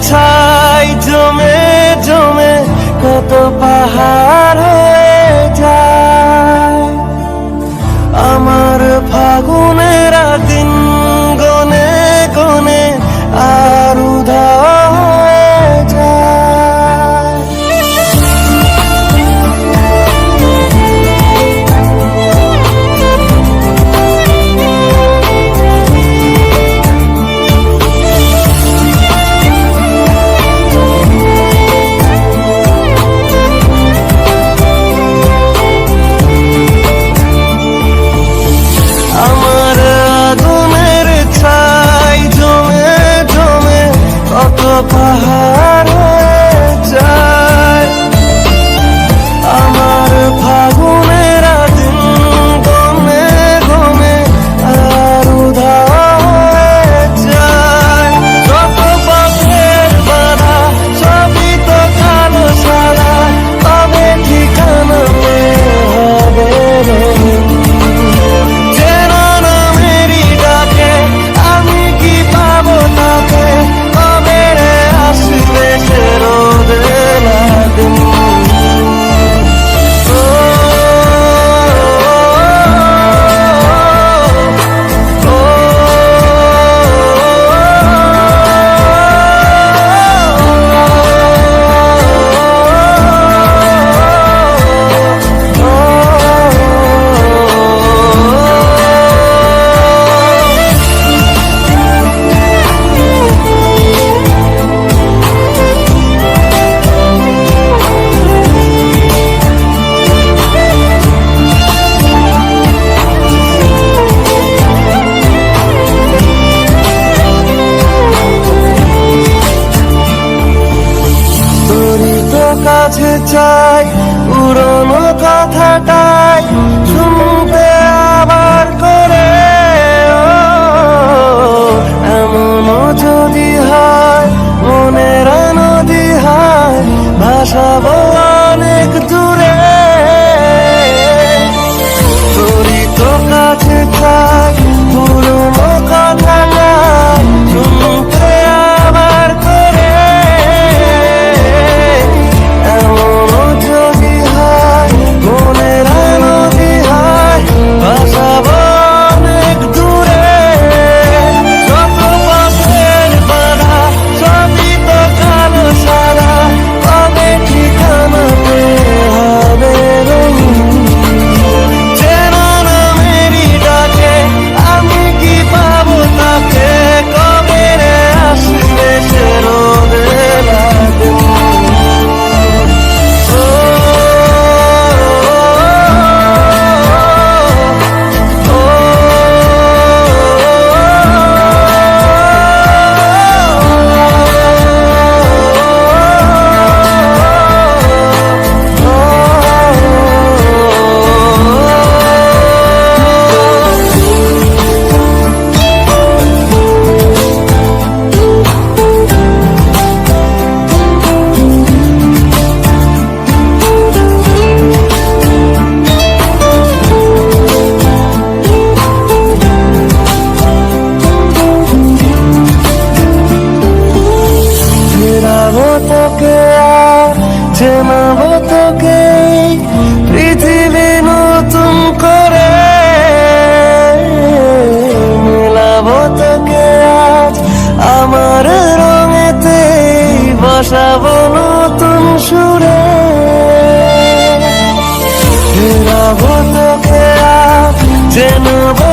ছাই জমে জমে কত পাহাড় হয়ে যায়। আমার ফাগুনের দিন গনে গনে আর উধাও হয়ে যায়। পাহাড় হয়ে যায়। আমার ফাগুনের দিন গমে গমে আর উধাও হয়ে যায়। যত পথের বাধা সবই তো কালো সাদা, তবে ঠিকানাতে হবে রঙিন। চেনা নামেরই ডাকে আমি কি পাবো তাকে, কাছে চাই পুরনো কথাটাই শুনতে আবার করে। এমনও যদি হয় মনের নদী হয় ভাসাবো অনেক দূরে। তোরই তো কাছে চাই পুরনো কথাটাই শুনতে আবার করে। চেনাবো তোকে পৃথিবী নতুন করে, মেলাবো তোকে আজ আমার রঙেতে, বসাবো নতুন সুরে। ফেরাবো তোকে আজ চেনাবো